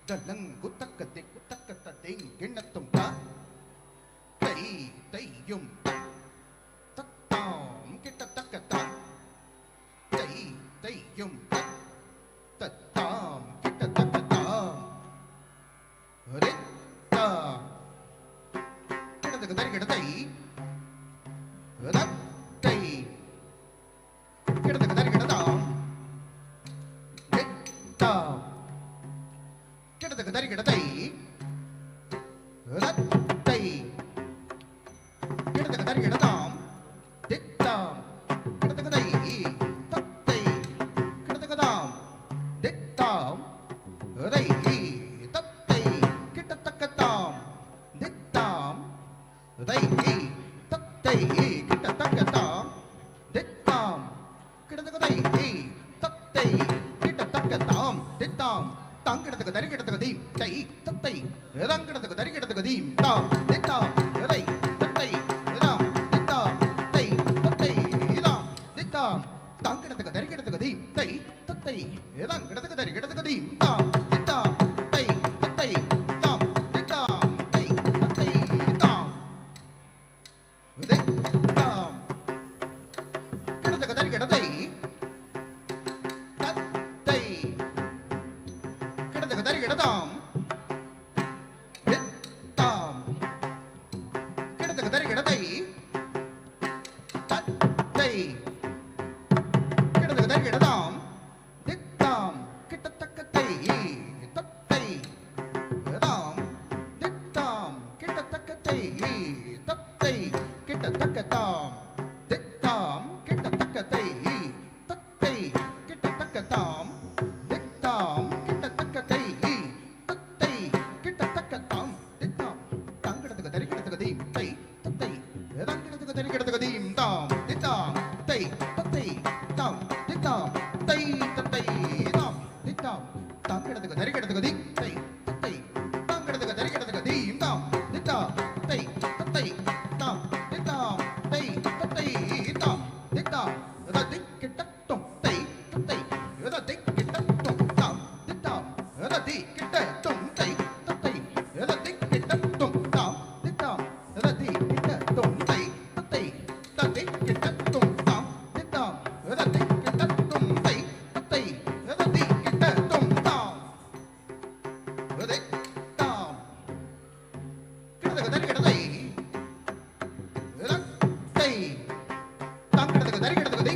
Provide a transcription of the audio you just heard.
தலங்கு தக்கத்தை குத்தக்கத்தை கிண்ணத்தும் தா தை தையும் தத்தாம் கிட்ட தக்கத்தா தை தையும் தத்தாம் கிட்ட தக்கத்தாம் ரித்தா கிடத்துக்கு தரி கிடத்தை ரத்தை கிடத்துக்கு தரி கிடதாம் ரித்தாம் கிடத்துக்கு தரி கிடத்தை ரத்தை கிடத்துக்கு தரி கிடதாம் தித்தாம் கிடத்துக்கு தை தத்தை கிடத்துக்கு தாம் தித்தாம் ரை தத்தை கிட்டத்தக்கத்தாம் தித்தாம் ரை தத்தை கிட்டத்தக்கத்தாம் தித்தாம் கிடத்துக்கு தை தத்தை கிட்டத்தக்கத்தாம் தித்தாம் தாங்கிடத்துக்கு தரி கிடத்துக்கு தீம் தை தத்தை ரங்கிடத்துக்கு தரி கிடத்துக்கு தீம் தாம் தித்தாம் ரை தத்தை தாம் தித்தாம் தை தத்தை தாம் தித்தாம் தாங்கிடத்துக்கு தரி கிடத்துக்கு தீம் தை தத்தை ரங்கிடத்துக்கு தரி கிடத்துக்கு தீம் தாம் தித்தாம் தை தத்தை தாம் தித்தாம் தை தத்தை தாம் தித்தாம் கிடத்துக்கு தரி கிடத்தை தத்தை கிடத்துக்கு தரி கிடதாம் தித்தாம் கிடத்துக்கு தரி கிடத்தை தத்தை கிடத்துக்கு தரி கிடதாம் தித்தாம் கிட்டத்தக்கத்தை தத்தை தாம் தித்தாம் கிட்டத்தக்கத்தை தத்தை கிட்டத்தக்கத்தாம் தித்தாம் கிட்டத்தக்கத்தை தத்தை கிட்டத்தக்கத்தாம் தித்தாம் கிட்டத்தக்கத்தை தத்தை கிட்டத்தக்கத்தாம் தித்தாம் தாங்கிடத்துக்கு தரி கிடத்துக்கு தீம் தை தத்தை தாங்கிடத்துக்கு தரி கிடத்துக்கு தீம் தாம் தித்தாம் தை தத்தை தாம் தித்தாம் தை தத்தை தாம் தித்தாம் தாங்கிடத்துக்கு தரி கிடத்துக்கு தீம் தை தத்தை தாங்கிடத்துக்கு தரி கிடத்துக்கு தீம் தாம் தித்தாம் தை தத்தை தாம் தித்தாம் தை தத்தை தாம் தித்தாம் ரதி கிட்டத்தும் தை தத்தை ரதி கிட்டத்தும் தாம் தித்தாம் ரதி கிட்டத்தும் தை தத்தை ரதி கிட்டத்தும் தாம் தித்தாம் ரதி கிட்டத்தும் தை தத்தை ரதி கிட்டத்தும் தாம் தித்தாம் ரதி கிட்டத்தும் தை தத்தை ரதி கிட்டத்தும் தாம் ரதி தாம் கிடத்துக்கு தரி கிடத்தை ரத்தை தாம் கிடத்துக்கு தரி கிடத்துக்கு தை